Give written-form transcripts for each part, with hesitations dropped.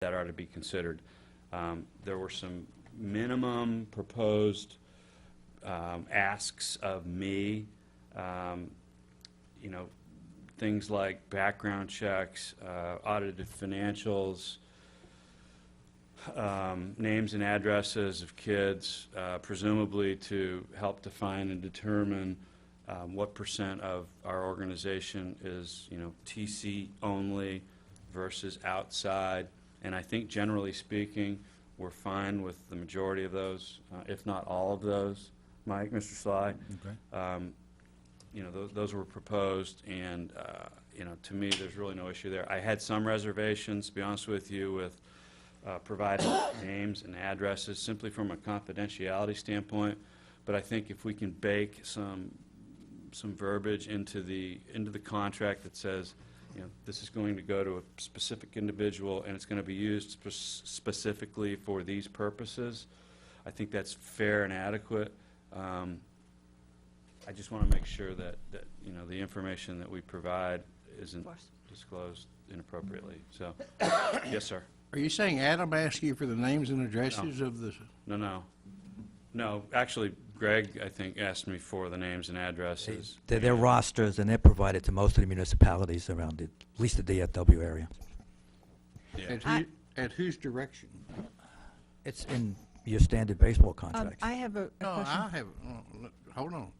that are to be considered. There were some minimum proposed asks of me, you know, things like background checks, audited financials, names and addresses of kids, presumably to help define and determine what % of our organization is, you know, TC only versus outside. And I think generally speaking, we're fine with the majority of those, if not all of those. Mike, Mr. Sly, Okay. you know, those were proposed, and you know, to me, there's really no issue there. I had some reservations, to be honest with you, with providing names and addresses simply from a confidentiality standpoint. But I think if we can bake some verbiage into the contract that says, you know, this is going to go to a specific individual and it's going to be used specifically for these purposes, I think that's fair and adequate. I just want to make sure that you know, the information that we provide isn't disclosed inappropriately. So, yes, sir. Are you saying Adam asked you for the names and addresses of the... No, actually, Greg, I think, asked me for the names and addresses. They're rosters, and they're provided to most of the municipalities around at least the DFW area. Yeah. At whose direction? It's in your standard baseball contract. I have a No, question. I have, hold on.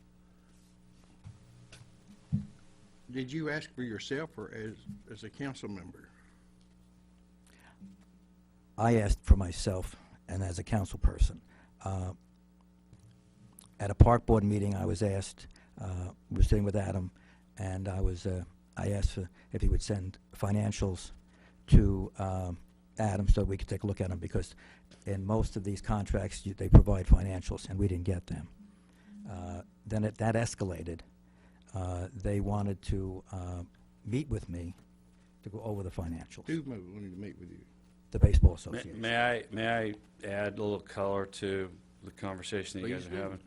Did you ask for yourself or as a council member? I asked for myself and as a council person. At a park board meeting, I was asked, we were sitting with Adam, and I asked if he would send financials to Adam so we could take a look at them, because in most of these contracts, they provide financials, and we didn't get them. Then that escalated. They wanted to meet with me to go over the financials. Who wanted to meet with you? The Baseball Association. May I add a little color to the conversation that you guys Please are do. having?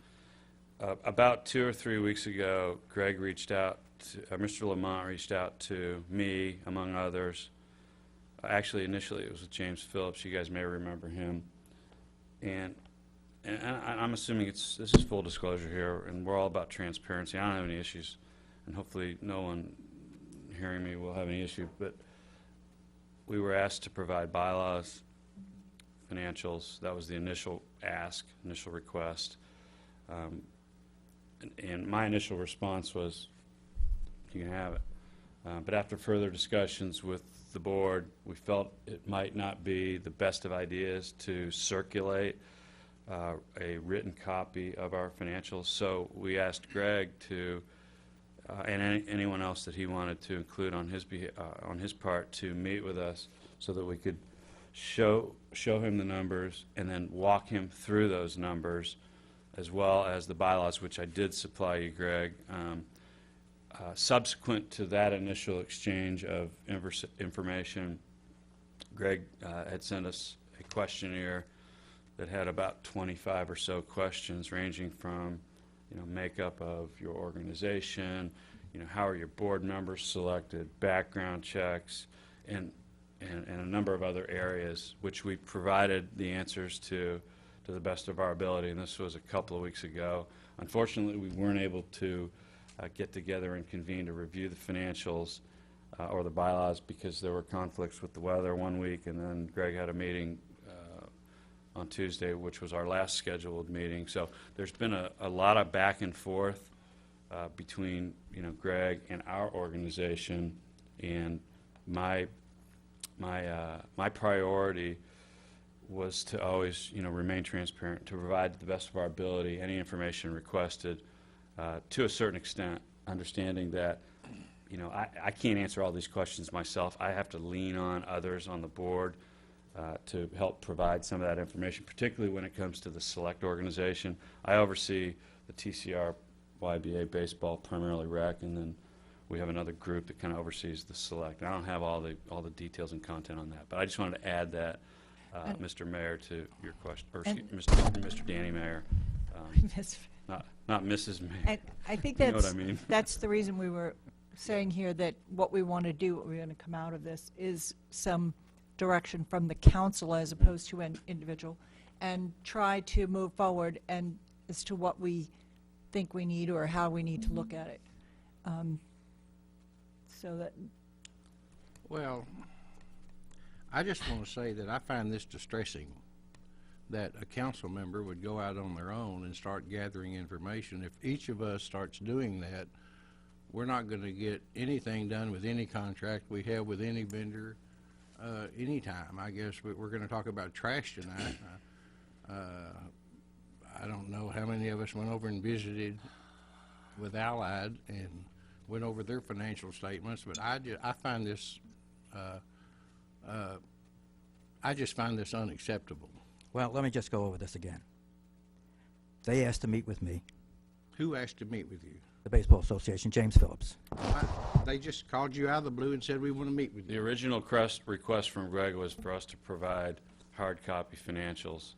About 2 or 3 weeks ago, Greg reached out to, Mr. Lamont reached out to me, among others. Actually, initially, it was with James Phillips. You guys may remember him. And I'm assuming this is full disclosure here, and we're all about transparency. I don't have any issues, and hopefully no one hearing me will have any issue. But we were asked to provide bylaws, financials. That was the initial ask, initial request. And my initial response was, you can have it. But after further discussions with the board, we felt it might not be the best of ideas to circulate a written copy of our financials. So we asked Greg to, and anyone else that he wanted to include on his part, to meet with us so that we could show him the numbers and then walk him through those numbers, as well as the bylaws, which I did supply you, Greg. Subsequent to that initial exchange of information, Greg had sent us a questionnaire that had about 25 or so questions, ranging from, you know, makeup of your organization, you know, how are your board members selected, background checks, and a number of other areas, which we provided the answers to the best of our ability. And this was a couple of weeks ago. Unfortunately, we weren't able to get together and convene to review the financials or the bylaws, because there were conflicts with the weather one week, and then Greg had a meeting on Tuesday, which was our last scheduled meeting. So there's been a lot of back and forth between, you know, Greg and our organization, and my priority was to always, you know, remain transparent, to provide to the best of our ability any information requested, to a certain extent, understanding that, you know, I can't answer all these questions myself. I have to lean on others on the board to help provide some of that information, particularly when it comes to the select organization. I oversee the TCR YBA baseball, primarily rec, and then we have another group that kind of oversees the select. I don't have all the details and content on that, but I just wanted to add that, Mr. Mayor, to your question, or excuse, Mr. Danny Mayor, not Mrs. Mayor. And I think You know what I mean? that's the reason we were saying here that what we want to do, what we're going to come out of this, is some direction from the council as opposed to an individual, and try to move forward and as to what we think we need or how we need to look at it. So that, Well, I just want to say that I find this distressing, that a council member would go out on their own and start gathering information. If each of us starts doing that, we're not going to get anything done with any contract we have with any vendor anytime. I guess we're going to talk about trash tonight. I don't know how many of us went over and visited with Allied and went over their financial statements, but I find this, I just find this unacceptable. Well, let me just go over this again. They asked to meet with me, Who asked to meet with you? the Baseball Association, James Phillips. They just called you out of the blue and said, we want to meet with The you. original request from Greg was for us to provide hard copy financials.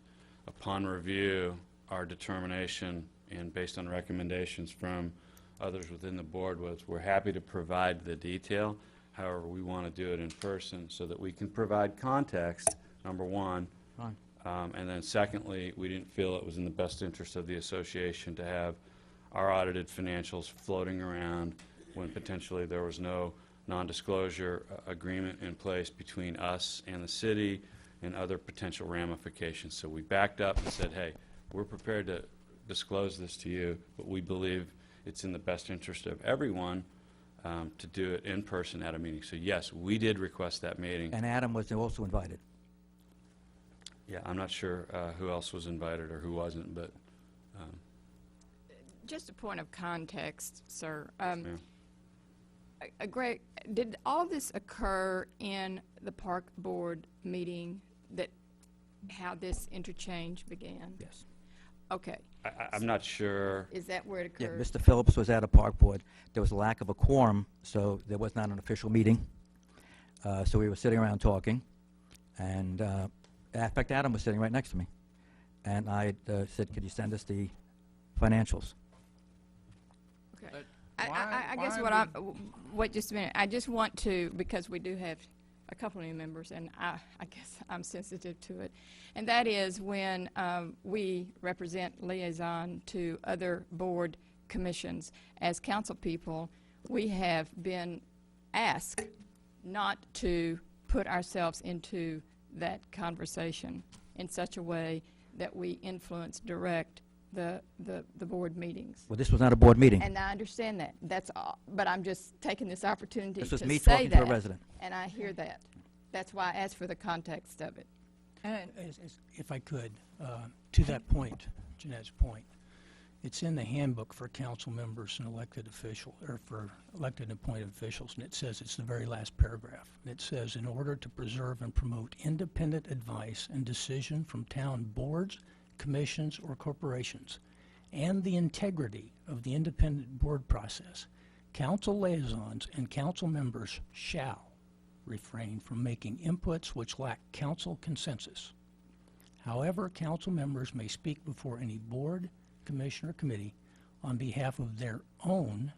Upon review, our determination, and based on recommendations from others within the board, was we're happy to provide the detail. However, we want to do it in person so that we can provide context, number one. Fine. And then secondly, we didn't feel it was in the best interest of the association to have our audited financials floating around when potentially there was no non-disclosure agreement in place between us and the city and other potential ramifications. So we backed up and said, hey, we're prepared to disclose this to you, but we believe it's in the best interest of everyone to do it in person at a meeting. So yes, we did request that meeting. And Adam was also invited. Yeah, I'm not sure who else was invited or who wasn't, but Just a point of context, sir. ma'am. Greg, did all this occur in the park board meeting, that how this interchange began? Yes. Okay. I'm not sure. Is that where it Yeah, occurred? Mr. Phillips was at a park board. There was a lack of a quorum, so there was not an official meeting. So we were sitting around talking, and in fact, Adam was sitting right next to me. And I said, could you send us the financials? Okay. But I guess why wait just a minute. I just want to, because we do have a couple of new members, and I guess I'm sensitive to it. And that is when we represent liaison to other board commissions. As council people, we have been asked not to put ourselves into that conversation in such a way that we influence, direct the board meetings. Well, this was not a board meeting. And I understand that. That's all. But I'm just taking this opportunity This to was say me that. talking to a resident. And I hear that. That's why I asked for the context of it. and If I could, to that point, Jeanette's point, it's in the handbook for council members and elected official, or for elected and appointed officials, and it says, it's the very last paragraph. And it says, in order to preserve and promote independent advice and decision from town boards, commissions, or corporations, and the integrity of the independent board process, council liaisons and council members shall refrain from making inputs which lack council consensus. However, council members may speak before any board, commission, or committee on behalf of their own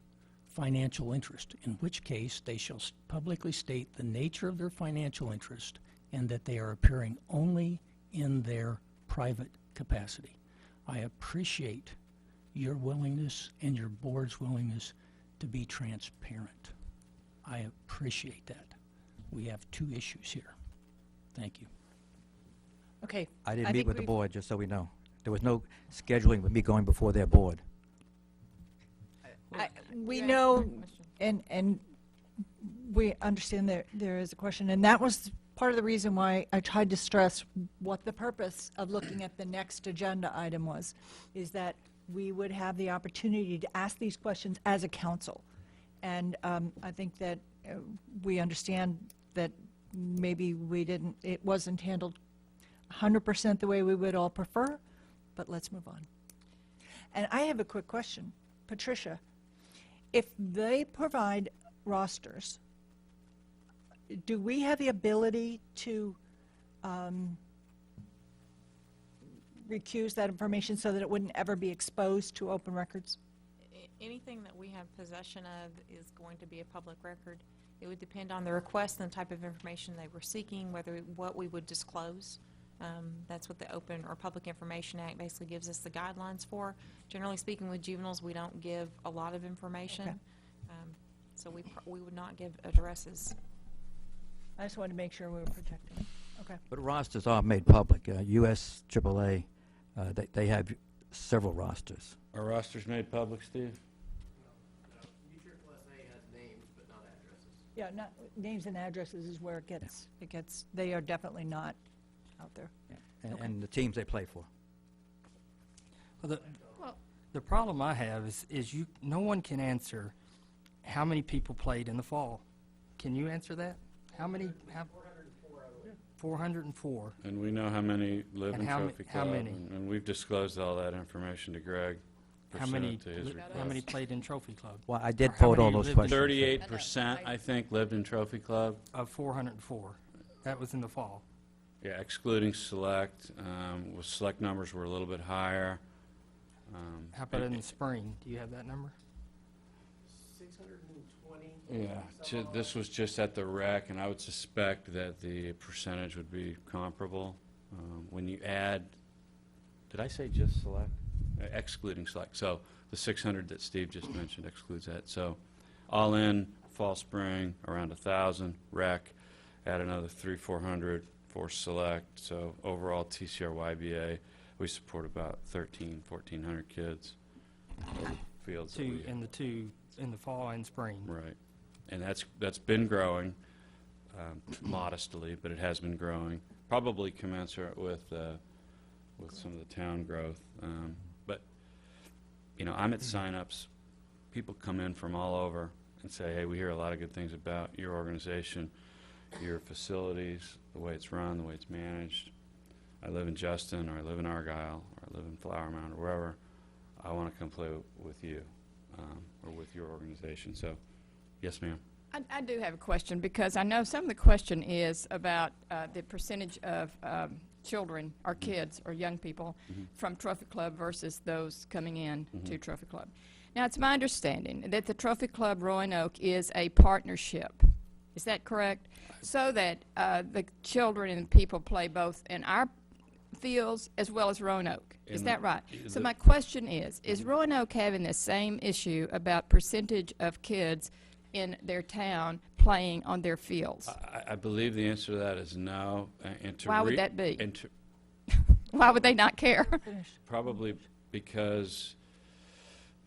financial interest, in which case they shall publicly state the nature of their financial interest and that they are appearing only in their private capacity. I appreciate your willingness and your board's willingness to be transparent. I appreciate that. We have two issues here. Thank you. okay. I didn't I meet think with the we've- board, just so we know. There was no scheduling with me going before their board. We You asked know, a question. and we understand there is a question, and that was part of the reason why I tried to stress what the purpose of looking at the next agenda item was, is that we would have the opportunity to ask these questions as a council. And I think that we understand that maybe it wasn't handled 100% the way we would all prefer, but let's move on. And I have a quick question. Patricia, if they provide rosters, do we have the ability to recuse that information so that it wouldn't ever be exposed to open records? Anything that we have possession of is going to be a public record. It would depend on the request and the type of information they were seeking, what we would disclose. That's what the Open or Public Information Act basically gives us the guidelines for. Generally speaking, with juveniles, we don't give a lot of information. Okay. So we would not give addresses. I just wanted to make sure we were protecting them. Okay. But rosters are made public. US AAA, they have several rosters. Are rosters made public, Steve? Yeah, not, names and addresses is where it gets, they are definitely not out there. And the teams they play for. Well, Well- the problem I have is no one can answer how many people played in the fall. Can you answer that? How many? 404. And we know how many live And in how Trophy how Club. many? And we've disclosed all that information to Greg. How many? pursuant to his How many request. played in Trophy Club? Well, I did Or how forward all many those lived in- questions. 38%, I think, lived in Trophy Club. Of 404. That was in the fall. Yeah, excluding select. With select numbers were a little bit higher. How about in the spring? Do you have that number? 620. Yeah, this was just at the rec, and I would suspect that the percentage would be comparable. When you add, did I say just select? Excluding select. So the 600 that Steve just mentioned excludes that. So all in, fall, spring, around 1,000, rec, add another 300-400 for select. So overall, TCR-YBA, we support about 1,400 kids. for the fields that we In the fall and spring. Right. And that's been growing modestly, but it has been growing, probably commensurate with some of the town growth. But, I'm at signups. People come in from all over and say, hey, we hear a lot of good things about your organization, your facilities, the way it's run, the way it's managed. I live in Justin, or I live in Argyle, or I live in Flower Mound, or wherever. I want to come play with you. Or with your organization. So, yes, ma'am. I do have a question, because I know some of the question is about the percentage of children or kids or young people from Trophy Club versus those coming in to Trophy Club. Now, it's my understanding that the Trophy Club Roanoke is a partnership. Is that correct? So that the children and people play both in our fields as well as Roanoke. Is that right? So my question is Roanoke having the same issue about percentage of kids in their town playing on their fields? I believe the answer to that is no. And to Why would that be? And to, Why would they not care? probably because,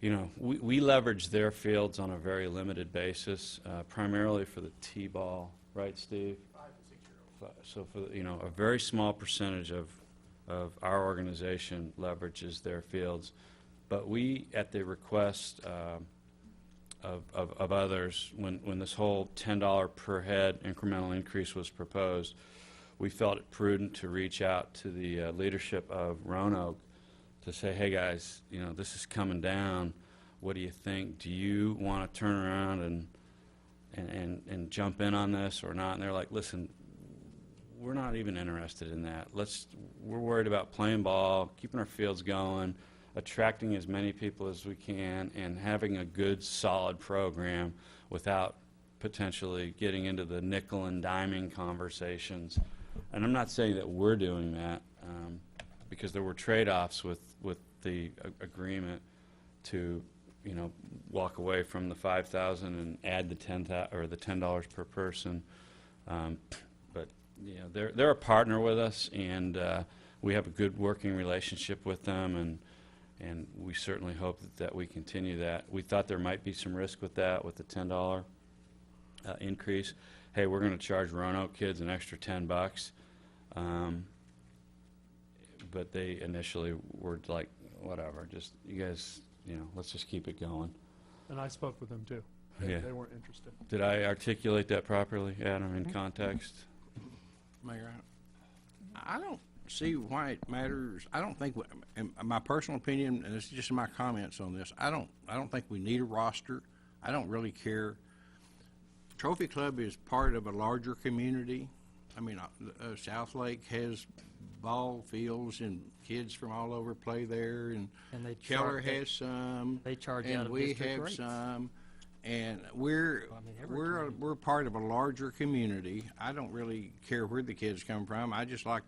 we leverage their fields on a very limited basis, primarily for the T-ball, right, Steve? 5 to 6-year-olds. So for, a very small percentage of our organization leverages their fields. But we, at the request of others, when this whole $10 per head incremental increase was proposed, we felt it prudent to reach out to the leadership of Roanoke to say, hey guys, this is coming down. What do you think? Do you want to turn around and jump in on this or not? And they're like, listen, we're not even interested in that. We're worried about playing ball, keeping our fields going, attracting as many people as we can, and having a good, solid program without potentially getting into the nickel and diming conversations. And I'm not saying that we're doing that, because there were trade-offs with the agreement to, walk away from the 5,000 and add the $10 per person. But they're a partner with us, and we have a good working relationship with them, and we certainly hope that we continue that. We thought there might be some risk with that, with the $10 increase. Hey, we're going to charge Roanoke kids an extra $10. But they initially were like, whatever, just, you guys, let's just keep it going. And I spoke with them too. Yeah. They weren't interested. Did I articulate that properly, Adam, in context? Mayor, I don't see why it matters. I don't think, in my personal opinion, and this is just my comments on this, I don't think we need a roster. I don't really care. Trophy Club is part of a larger community. I mean, South Lake has ball fields, and kids from all over play there, and And they Keller charge- has some. They charge and out of we district have rates. some, And we're, Well, I mean, every we're, county- we're part of a larger community. I don't really care where the kids come from. I just like